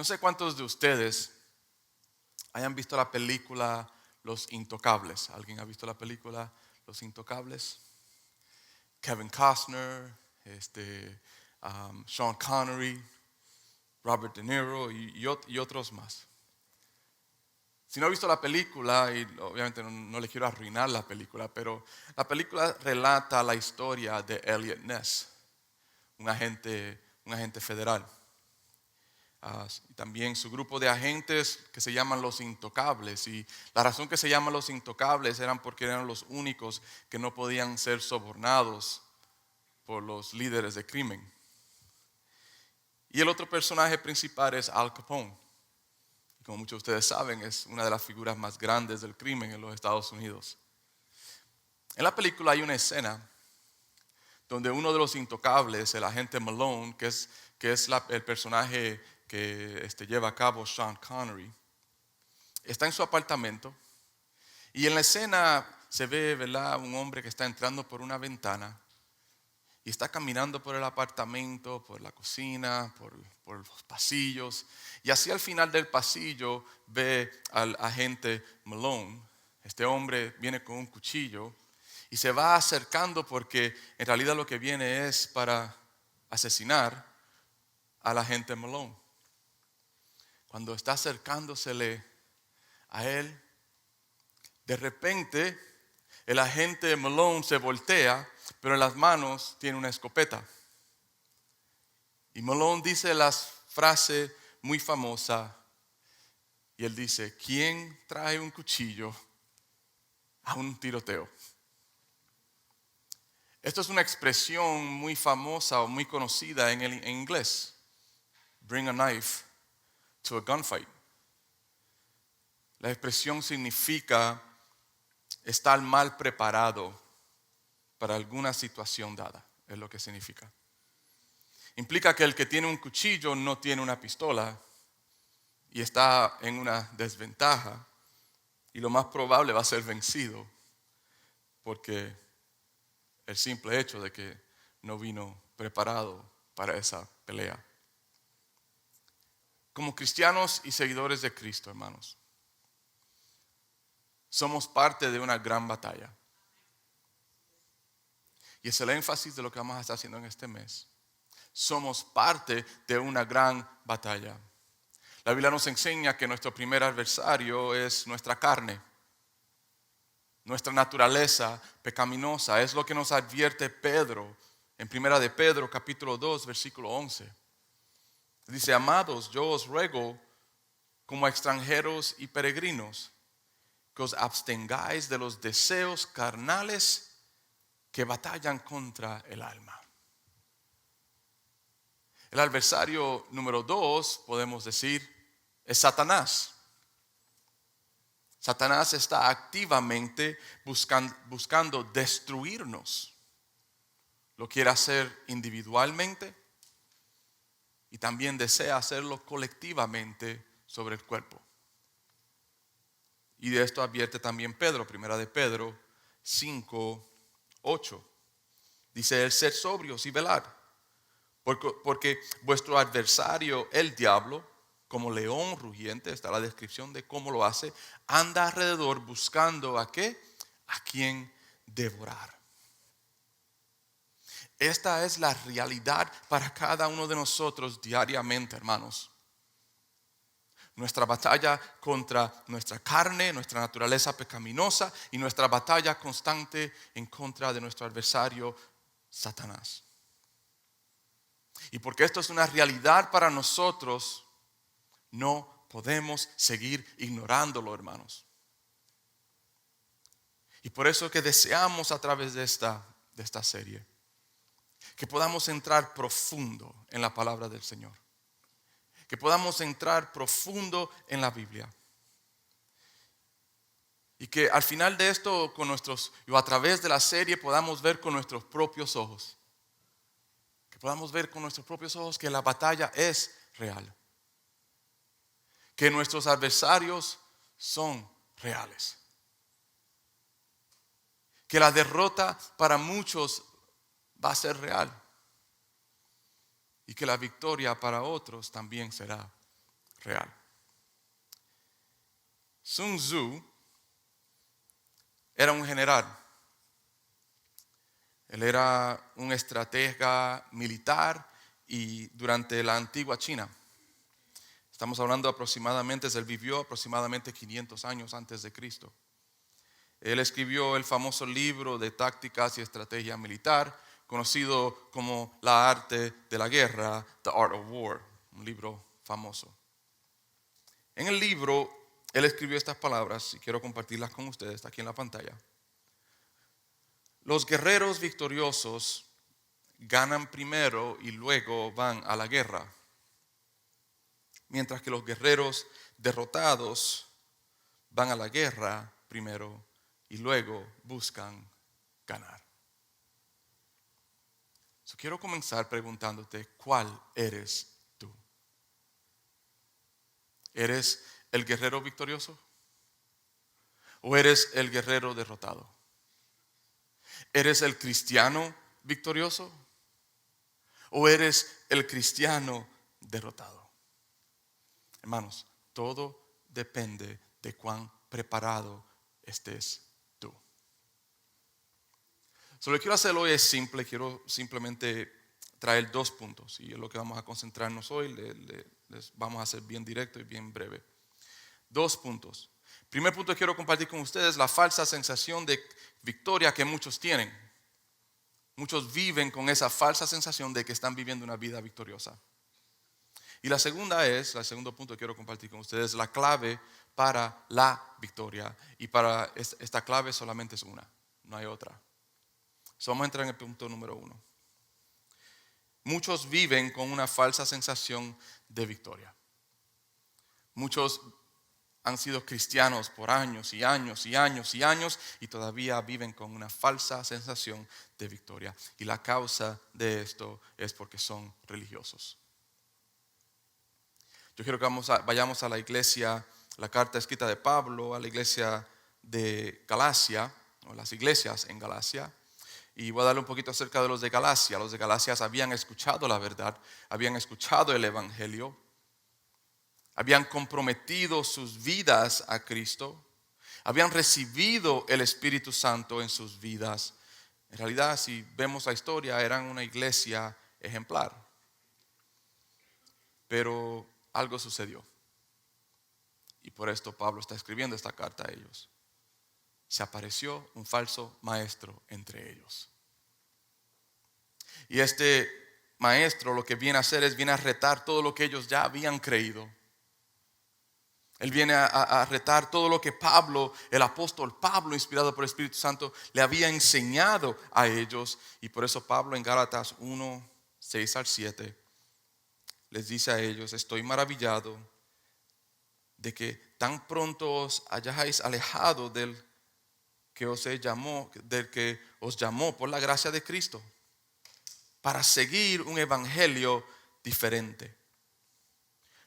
sé cuántos de ustedes hayan visto la película Los Intocables. ¿Alguien ha visto la película Los Intocables? Kevin Costner, Sean Connery, Robert De Niro y otros más. Si no ha visto la película, y obviamente no le quiero arruinar la película, pero la película relata la historia de Eliot Ness, un agente federal. Y también su grupo de agentes que se llaman los Intocables. Y la razón que se llaman los Intocables eran porque eran los únicos que no podían ser sobornados por los líderes de crimen. Y el otro personaje principal es Al Capone. Y como muchos de ustedes saben, es una de las figuras más grandes del crimen en los Estados Unidos. En la película hay una escena donde uno de los intocables, el agente Malone, que es el personaje que lleva a cabo Sean Connery, está en su apartamento y en la escena se ve, ¿verdad?, un hombre que está entrando por una ventana y está caminando por el apartamento, por la cocina, por los pasillos, y así al final del pasillo ve al agente Malone. Este hombre viene con un cuchillo y se va acercando porque en realidad lo que viene es para asesinar al agente Malone. Cuando está acercándosele a él, de repente el agente Malone se voltea, pero en las manos tiene una escopeta. Y Malone dice la frase muy famosa, y él dice: ¿quién trae un cuchillo a un tiroteo? Esto es una expresión muy famosa o muy conocida en inglés. Bring a knife to a gunfight. La expresión significa estar mal preparado para alguna situación dada. Es lo que significa. Implica que el que tiene un cuchillo no tiene una pistola y está en una desventaja, y lo más probable va a ser vencido porque el simple hecho de que no vino preparado para esa pelea. Como cristianos y seguidores de Cristo, hermanos, somos parte de una gran batalla. Y es el énfasis de lo que vamos a estar haciendo en este mes. Somos parte de una gran batalla. La Biblia nos enseña que nuestro primer adversario es nuestra carne, nuestra naturaleza pecaminosa. Es lo que nos advierte Pedro en 1 de Pedro capítulo 2 versículo 11. Dice: amados, yo os ruego como extranjeros y peregrinos que os abstengáis de los deseos carnales que batallan contra el alma. El adversario número 2, podemos decir, es Satanás. Satanás está activamente buscando destruirnos. Lo quiere hacer individualmente y también desea hacerlo colectivamente sobre el cuerpo. Y de esto advierte también Pedro, 1 de Pedro 5:8. Dice él: sed sobrios y velad, porque vuestro adversario, el diablo, como león rugiente, está la descripción de cómo lo hace, anda alrededor buscando ¿a qué? A quien devorar. Esta es la realidad para cada uno de nosotros diariamente, hermanos. Nuestra batalla contra nuestra carne, nuestra naturaleza pecaminosa, y nuestra batalla constante en contra de nuestro adversario, Satanás. Y porque esto es una realidad para nosotros, no podemos seguir ignorándolo, hermanos. Y por eso que deseamos a través de esta serie que podamos entrar profundo en la palabra del Señor, que podamos entrar profundo en la Biblia, y que al final de esto o a través de la serie podamos ver con nuestros propios ojos, que podamos ver con nuestros propios ojos que la batalla es real, que nuestros adversarios son reales, que la derrota para muchos va a ser real y que la victoria para otros también será real. Sun Tzu era un general. Él era un estratega militar y durante la antigua China. Estamos hablando aproximadamente, él vivió aproximadamente 500 años antes de Cristo. Él escribió el famoso libro de tácticas y estrategia militar, conocido como La arte de la guerra, The Art of War, un libro famoso. En el libro, él escribió estas palabras y quiero compartirlas con ustedes, está aquí en la pantalla. Los guerreros victoriosos ganan primero y luego van a la guerra, mientras que los guerreros derrotados van a la guerra primero y luego buscan ganar. Quiero comenzar preguntándote, ¿cuál eres tú? ¿Eres el guerrero victorioso? ¿O eres el guerrero derrotado? ¿Eres el cristiano victorioso? ¿O eres el cristiano derrotado? Hermanos, todo depende de cuán preparado estés tú. Lo que quiero hacer hoy es simple, quiero simplemente traer 2 puntos y es lo que vamos a concentrarnos hoy, les vamos a ser bien directo y bien breve. 2 puntos. Primer punto que quiero compartir con ustedes, la falsa sensación de victoria que muchos tienen. Muchos viven con esa falsa sensación de que están viviendo una vida victoriosa. Y el segundo punto que quiero compartir con ustedes, la clave para la victoria. Y para esta clave solamente es una, no hay otra. Vamos a entrar en el punto número 1. Muchos viven con una falsa sensación de victoria. Muchos han sido cristianos por años y años y años y años y todavía viven con una falsa sensación de victoria. Y la causa de esto es porque son religiosos. Yo quiero que vayamos a la iglesia, la carta escrita de Pablo, a la iglesia de Galacia, o las iglesias en Galacia. Y voy a darle un poquito acerca de los de Galacia. Los de Galacia habían escuchado la verdad, habían escuchado el evangelio, habían comprometido sus vidas a Cristo, habían recibido el Espíritu Santo en sus vidas. En realidad, si vemos la historia, eran una iglesia ejemplar. Pero algo sucedió. Y por esto Pablo está escribiendo esta carta a ellos. Se apareció un falso maestro entre ellos. Y este maestro lo que viene a hacer es viene a retar todo lo que ellos ya habían creído. Él viene a retar todo lo que Pablo, el apóstol Pablo, inspirado por el Espíritu Santo, le había enseñado a ellos. Y por eso Pablo en Gálatas 1, 6 al 7 les dice a ellos: estoy maravillado de que tan pronto os hayáis alejado del que os llamó por la gracia de Cristo, para seguir un evangelio diferente.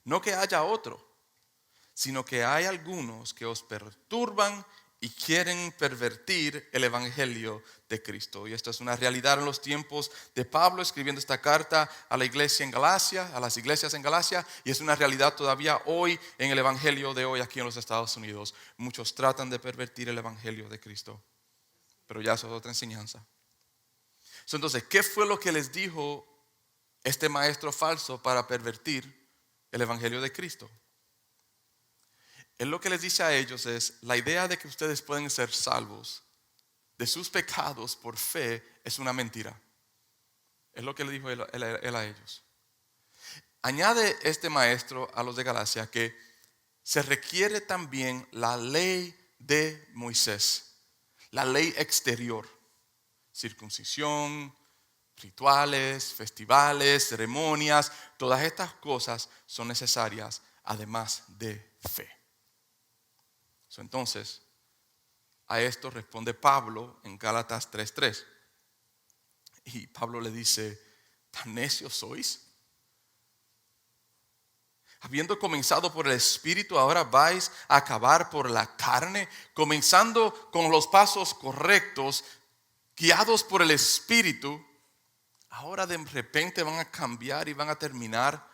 No que haya otro, sino que hay algunos que os perturban y quieren pervertir el evangelio de Cristo. Y esto es una realidad en los tiempos de Pablo escribiendo esta carta a la iglesia en Galacia, a las iglesias en Galacia, y es una realidad todavía hoy en el evangelio de hoy aquí en los Estados Unidos. Muchos tratan de pervertir el evangelio de Cristo, pero ya eso es otra enseñanza. Entonces, ¿qué fue lo que les dijo este maestro falso para pervertir el evangelio de Cristo? Él lo que les dice a ellos es: la idea de que ustedes pueden ser salvos de sus pecados por fe es una mentira. Es lo que le dijo él a ellos. Añade este maestro a los de Galacia que se requiere también la ley de Moisés, la ley exterior, circuncisión, rituales, festivales, ceremonias, todas estas cosas son necesarias además de fe. Entonces, a esto responde Pablo en Gálatas 3:3. Y Pablo le dice: ¿tan necios sois? Habiendo comenzado por el Espíritu, ahora vais a acabar por la carne, comenzando con los pasos correctos, guiados por el Espíritu. Ahora de repente van a cambiar y van a terminar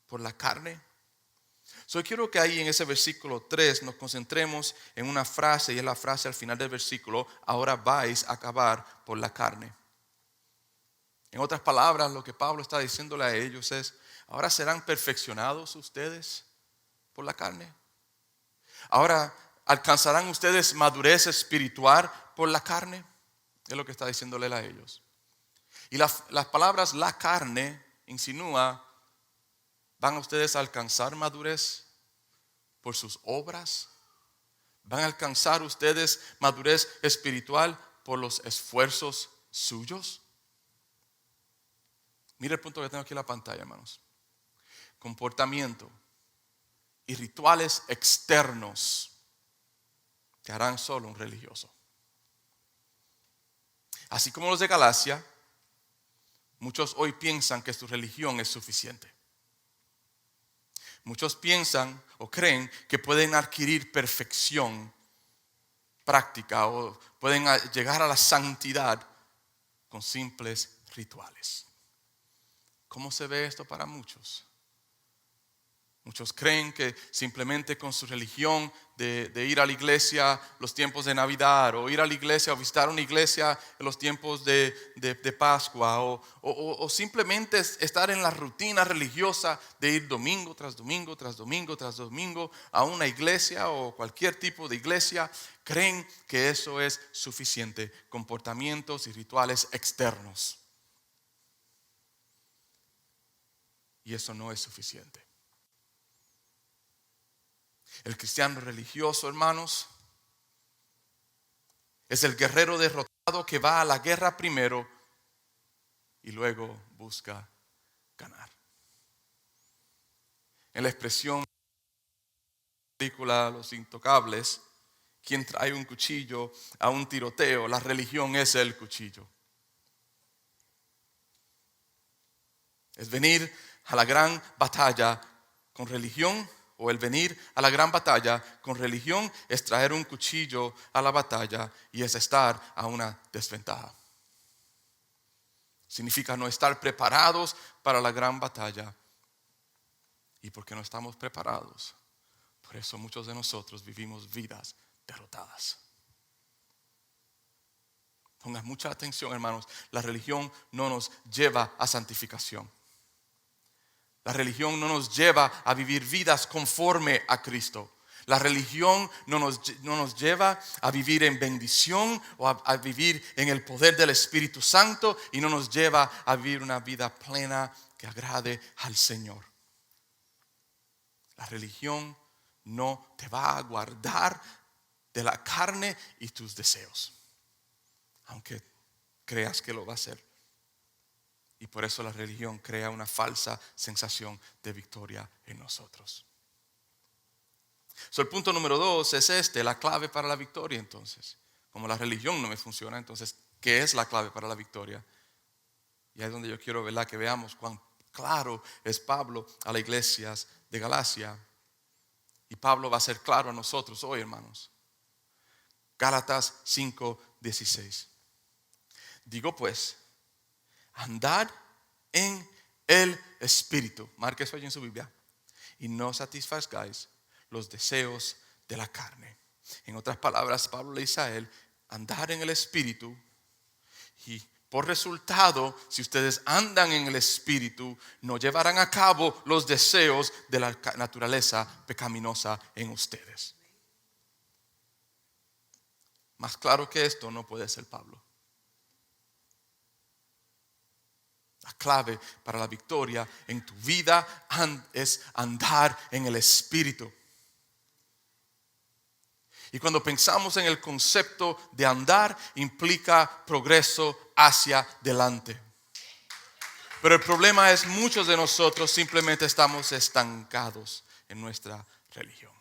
por la carne. Yo quiero que ahí en ese versículo 3 nos concentremos en una frase, y es la frase al final del versículo: ahora vais a acabar por la carne. En otras palabras, lo que Pablo está diciéndole a ellos es: ahora serán perfeccionados ustedes por la carne. Ahora alcanzarán ustedes madurez espiritual por la carne. Es lo que está diciéndole a ellos. Y las palabras la carne insinúa: ¿van ustedes a alcanzar madurez por sus obras? ¿Van a alcanzar ustedes madurez espiritual por los esfuerzos suyos? Mira el punto que tengo aquí en la pantalla, hermanos. Comportamiento y rituales externos te harán solo un religioso. Así como los de Galacia, muchos hoy piensan que su religión es suficiente. Muchos piensan o creen que pueden adquirir perfección práctica o pueden llegar a la santidad con simples rituales. ¿Cómo se ve esto para muchos? Muchos creen que simplemente con su religión de ir a la iglesia los tiempos de Navidad, o ir a la iglesia o visitar una iglesia en los tiempos de Pascua, o simplemente estar en la rutina religiosa de ir domingo tras domingo tras domingo tras domingo a una iglesia o cualquier tipo de iglesia, creen que eso es suficiente. Comportamientos y rituales externos. Y eso no es suficiente. El cristiano religioso, hermanos, es el guerrero derrotado que va a la guerra primero y luego busca ganar. En la expresión de la película Los Intocables, quien trae un cuchillo a un tiroteo, la religión es el cuchillo. Es venir a la gran batalla con religión. O el venir a la gran batalla con religión es traer un cuchillo a la batalla y es estar a una desventaja. Significa no estar preparados para la gran batalla. Y porque no estamos preparados, por eso muchos de nosotros vivimos vidas derrotadas. Pongan mucha atención, hermanos. La religión no nos lleva a santificación. La religión no nos lleva a vivir vidas conforme a Cristo. La religión no nos lleva a vivir en bendición o a vivir en el poder del Espíritu Santo, y no nos lleva a vivir una vida plena que agrade al Señor. La religión no te va a guardar de la carne y tus deseos, aunque creas que lo va a hacer. Y por eso la religión crea una falsa sensación de victoria en nosotros. El punto número 2 es la clave para la victoria. Entonces, como la religión no me funciona, entonces, ¿qué es la clave para la victoria? Y ahí es donde yo quiero, ¿verdad?, que veamos cuán claro es Pablo a las iglesias de Galacia. Y Pablo va a ser claro a nosotros hoy, hermanos. Gálatas 5:16. Digo pues, andad en el Espíritu. Marque eso allí en su Biblia. Y no satisfagáis los deseos de la carne. En otras palabras, Pablo le dice a él: andar en el Espíritu. Y por resultado, si ustedes andan en el Espíritu, no llevarán a cabo los deseos de la naturaleza pecaminosa en ustedes. Más claro que esto no puede ser Pablo. La clave para la victoria en tu vida es andar en el Espíritu. Y cuando pensamos en el concepto de andar, implica progreso hacia adelante. Pero el problema es, muchos de nosotros simplemente estamos estancados en nuestra religión.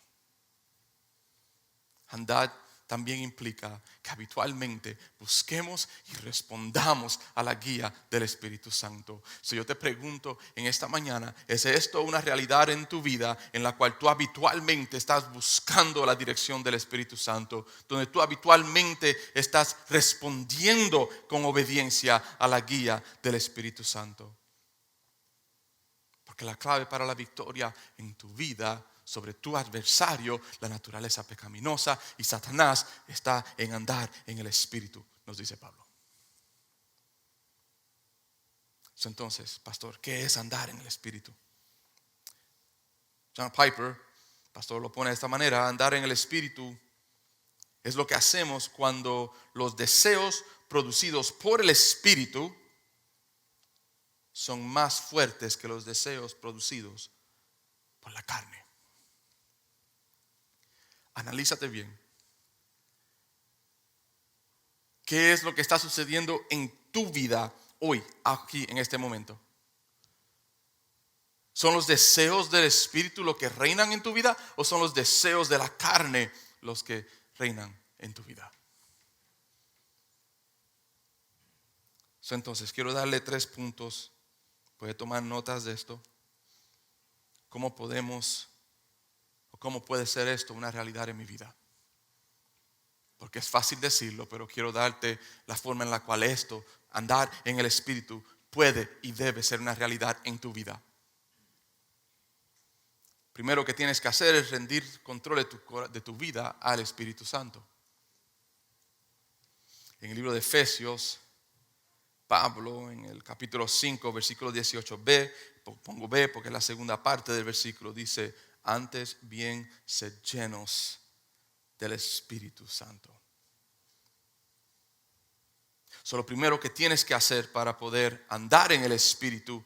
Andar también implica que habitualmente busquemos y respondamos a la guía del Espíritu Santo. Si yo te pregunto en esta mañana, ¿es esto una realidad en tu vida en la cual tú habitualmente estás buscando la dirección del Espíritu Santo? Donde tú habitualmente estás respondiendo con obediencia a la guía del Espíritu Santo. Porque la clave para la victoria en tu vida sobre tu adversario, la naturaleza pecaminosa, y Satanás está en andar en el espíritu, nos dice Pablo. Entonces, pastor, ¿qué es andar en el espíritu? John Piper, pastor, lo pone de esta manera: andar en el espíritu es lo que hacemos cuando los deseos producidos por el espíritu son más fuertes que los deseos producidos por la carne. Analízate bien. ¿Qué es lo que está sucediendo en tu vida hoy, aquí, en este momento? ¿Son los deseos del espíritu los que reinan en tu vida o son los deseos de la carne los que reinan en tu vida? Entonces, quiero darle 3 puntos. Puede tomar notas de esto. ¿Cómo puede ser esto una realidad en mi vida? Porque es fácil decirlo, pero quiero darte la forma en la cual esto, andar en el espíritu, puede y debe ser una realidad en tu vida. Primero que tienes que hacer es rendir control de tu vida al Espíritu Santo. En el libro de Efesios, Pablo, en el capítulo 5, versículo 18b, pongo B porque es la segunda parte del versículo, dice: antes bien sed llenos del Espíritu Santo. Lo primero que tienes que hacer para poder andar en el Espíritu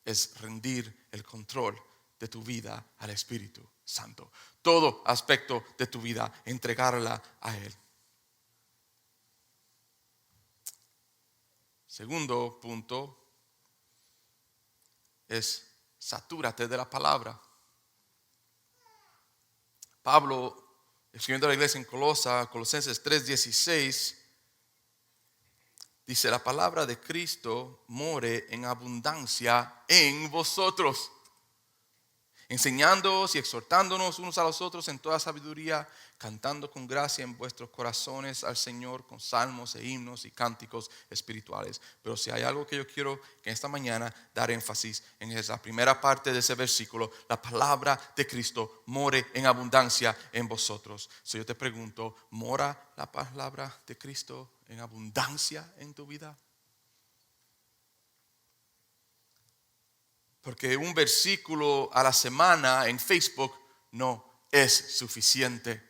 es rendir el control de tu vida al Espíritu Santo. Todo aspecto de tu vida, entregarla a Él. Segundo punto es: satúrate de la palabra. Pablo, escribiendo a la iglesia en Colosenses 3:16, dice: la palabra de Cristo more en abundancia en vosotros, enseñándoos y exhortándonos unos a los otros en toda sabiduría, cantando con gracia en vuestros corazones al Señor con salmos e himnos y cánticos espirituales. Pero si hay algo que yo quiero que esta mañana dar énfasis en, es la primera parte de ese versículo: la palabra de Cristo more en abundancia en vosotros. Yo te pregunto, ¿mora la palabra de Cristo en abundancia en tu vida? Porque un versículo a la semana en Facebook no es suficiente.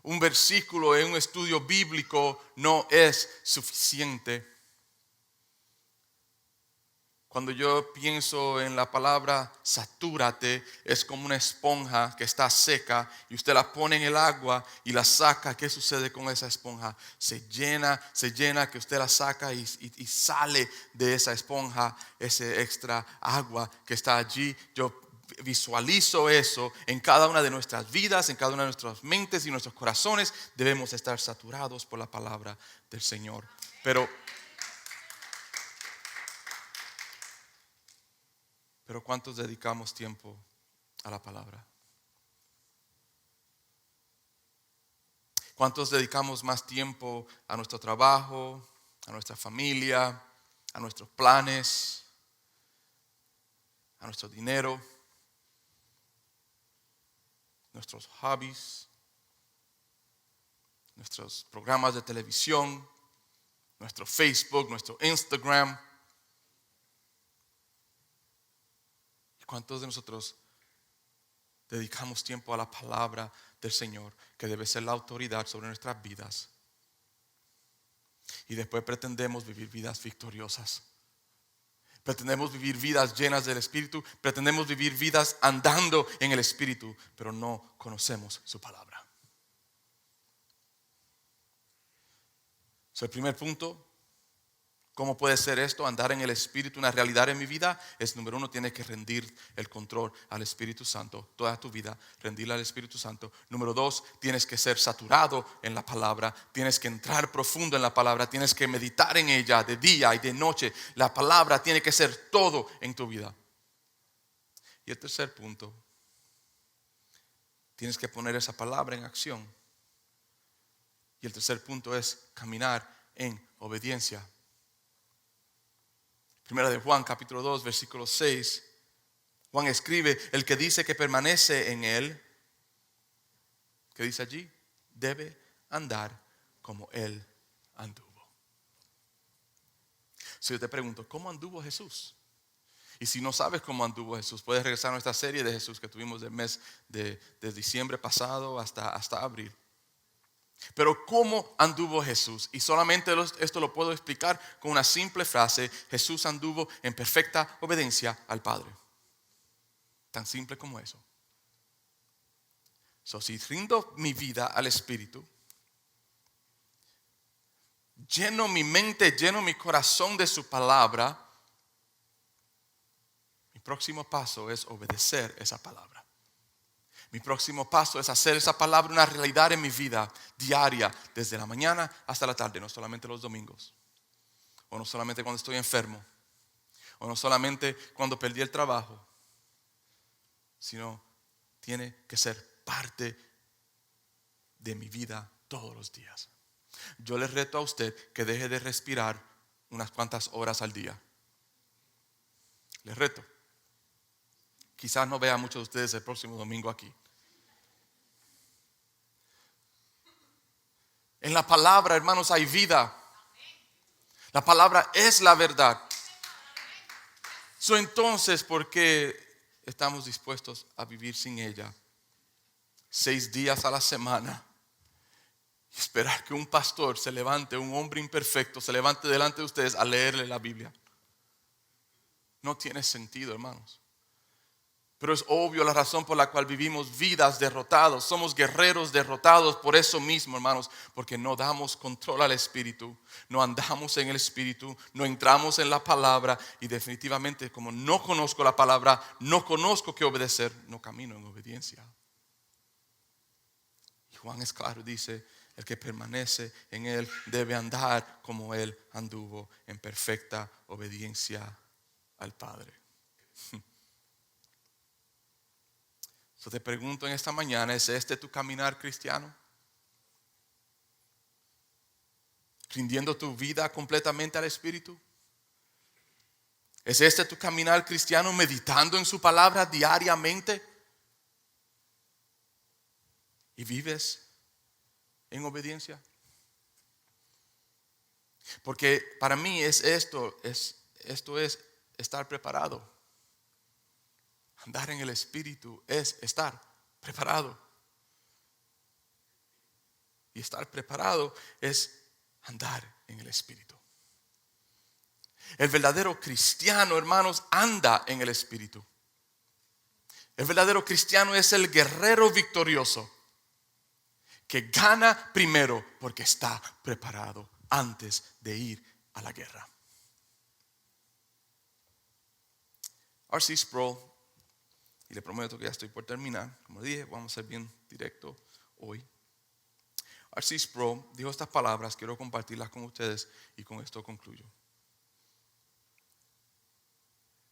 Un versículo en un estudio bíblico no es suficiente. Cuando yo pienso en la palabra satúrate, es como una esponja que está seca y usted la pone en el agua y la saca. ¿Qué sucede con esa esponja? Se llena, que usted la saca y sale de esa esponja ese extra agua que está allí. Yo visualizo eso en cada una de nuestras vidas, en cada una de nuestras mentes y nuestros corazones. Debemos estar saturados por la palabra del Señor. Pero ¿cuántos dedicamos tiempo a la palabra? ¿Cuántos dedicamos más tiempo a nuestro trabajo, a nuestra familia, a nuestros planes, a nuestro dinero, nuestros hobbies, nuestros programas de televisión, nuestro Facebook, nuestro Instagram? ¿Cuántos de nosotros dedicamos tiempo a la palabra del Señor, que debe ser la autoridad sobre nuestras vidas? Y después pretendemos vivir vidas victoriosas. Pretendemos vivir vidas llenas del Espíritu. Pretendemos vivir vidas andando en el Espíritu, pero no conocemos su palabra. El primer punto: ¿cómo puede ser esto, andar en el Espíritu, una realidad en mi vida? Es: número 1, tienes que rendir el control al Espíritu Santo. Toda tu vida, rendirle al Espíritu Santo. Número 2, tienes que ser saturado en la palabra. Tienes que entrar profundo en la palabra. Tienes que meditar en ella de día y de noche. La palabra tiene que ser todo en tu vida. Y el tercer punto: tienes que poner esa palabra en acción. Y el tercer punto es caminar en obediencia. Primera de Juan, capítulo 2, versículo 6, Juan escribe, el que dice que permanece en él, ¿qué dice allí? Debe andar como él anduvo. Si yo te pregunto, ¿cómo anduvo Jesús? Y si no sabes cómo anduvo Jesús, puedes regresar a nuestra serie de Jesús que tuvimos del mes de diciembre pasado hasta abril. Pero ¿cómo anduvo Jesús? Y solamente esto lo puedo explicar con una simple frase: Jesús anduvo en perfecta obediencia al Padre. Tan simple como eso. Si rindo mi vida al Espíritu, lleno mi mente, lleno mi corazón de su palabra, mi próximo paso es obedecer esa palabra. Mi próximo paso es hacer esa palabra una realidad en mi vida diaria, desde la mañana hasta la tarde, no solamente los domingos, o no solamente cuando estoy enfermo, o no solamente cuando perdí el trabajo, sino tiene que ser parte de mi vida todos los días. Yo les reto a usted que deje de respirar unas cuantas horas al día. Les reto. Quizás no vea a muchos de ustedes el próximo domingo aquí. En la palabra, hermanos, hay vida. La palabra es la verdad. Entonces, ¿por qué estamos dispuestos a vivir sin ella 6 días a la semana? Y esperar que un pastor se levante, un hombre imperfecto, se levante delante de ustedes a leerle la Biblia. No tiene sentido, hermanos. Pero es obvio la razón por la cual vivimos vidas derrotados. Somos guerreros derrotados por eso mismo, hermanos. Porque no damos control al Espíritu. No andamos en el Espíritu. No entramos en la palabra. Y definitivamente, como no conozco la palabra, no conozco qué obedecer, no camino en obediencia. Y Juan es claro, dice: el que permanece en él debe andar como él anduvo, en perfecta obediencia al Padre. Te pregunto en esta mañana, ¿es este tu caminar cristiano? ¿Rindiendo tu vida completamente al Espíritu? ¿Es este tu caminar cristiano, meditando en su palabra diariamente? ¿Y vives en obediencia? Porque para mí esto es estar preparado. Andar en el Espíritu es estar preparado. Y estar preparado es andar en el Espíritu. El verdadero cristiano, hermanos, anda en el Espíritu. El verdadero cristiano es el guerrero victorioso que gana primero porque está preparado antes de ir a la guerra. R.C. Sproul, y le prometo que ya estoy por terminar, como dije, vamos a ser bien directo hoy. R.C. Sproul dijo estas palabras, quiero compartirlas con ustedes y con esto concluyo.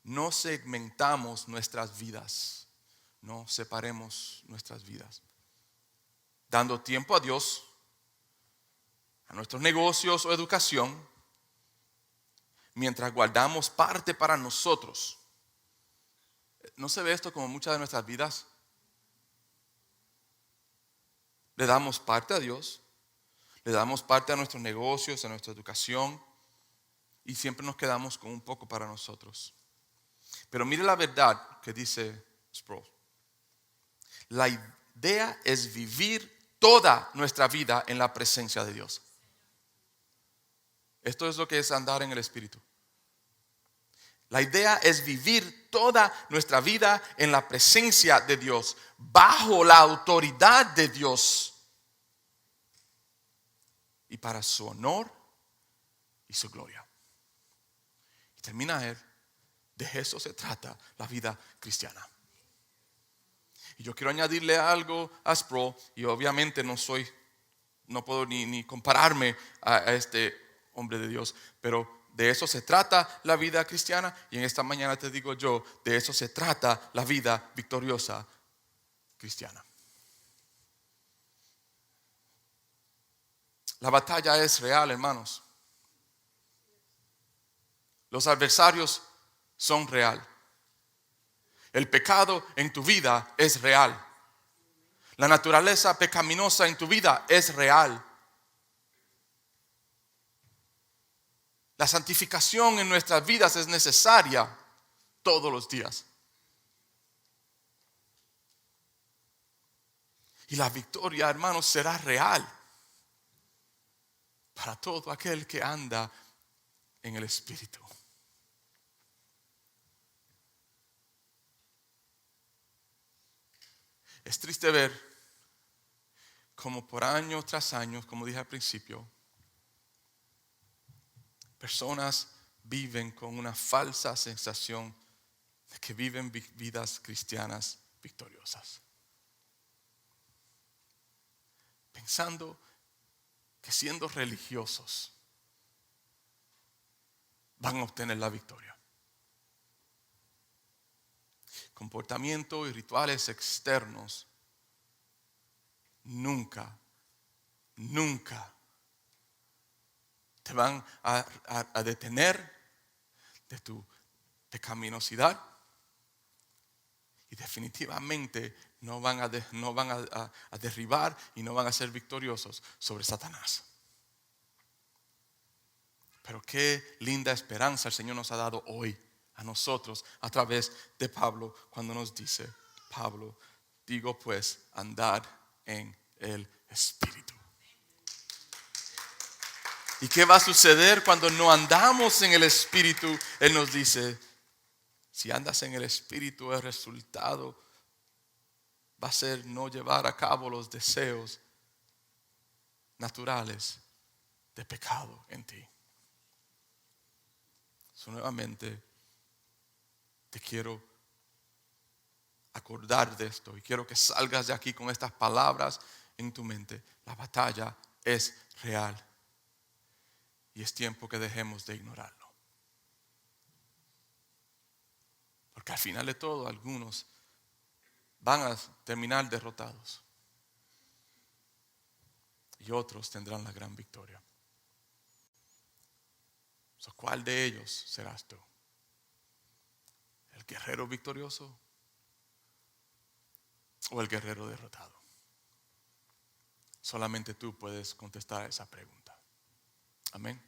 No segmentamos nuestras vidas, no separemos nuestras vidas, dando tiempo a Dios, a nuestros negocios o educación, mientras guardamos parte para nosotros. ¿No se ve esto como muchas de nuestras vidas? Le damos parte a Dios, le damos parte a nuestros negocios, a nuestra educación, y siempre nos quedamos con un poco para nosotros. Pero mire la verdad que dice Sproul. La idea es vivir toda nuestra vida en la presencia de Dios. Esto es lo que es andar en el Espíritu. La idea es vivir toda nuestra vida en la presencia de Dios, bajo la autoridad de Dios, y para su honor y su gloria. Y termina él: de eso se trata la vida cristiana. Y yo quiero añadirle algo a Sproul, y obviamente no puedo ni compararme a este hombre de Dios, pero de eso se trata la vida cristiana. Y en esta mañana te digo yo, de eso se trata la vida victoriosa cristiana. La batalla es real, hermanos. Los adversarios son real. El pecado en tu vida es real. La naturaleza pecaminosa en tu vida es real. La santificación en nuestras vidas es necesaria todos los días. Y la victoria, hermanos, será real para todo aquel que anda en el Espíritu. Es triste ver como por año tras año, como dije al principio, personas viven con una falsa sensación de que viven vidas cristianas victoriosas. Pensando que siendo religiosos van a obtener la victoria. Comportamiento y rituales externos nunca te van a detener de tu pecaminosidad y definitivamente no van a derribar y no van a ser victoriosos sobre Satanás. Pero qué linda esperanza el Señor nos ha dado hoy a nosotros a través de Pablo cuando nos dice: Pablo, digo pues, andad en el Espíritu. ¿Y qué va a suceder cuando no andamos en el Espíritu? Él nos dice: si andas en el Espíritu, el resultado va a ser no llevar a cabo los deseos naturales de pecado en ti. Nuevamente te quiero acordar de esto y quiero que salgas de aquí con estas palabras en tu mente. La batalla es real y es tiempo que dejemos de ignorarlo. Porque al final de todo, algunos van a terminar derrotados y otros tendrán la gran victoria. ¿Cuál de ellos serás tú? ¿El guerrero victorioso o el guerrero derrotado? Solamente tú puedes contestar esa pregunta. Amén.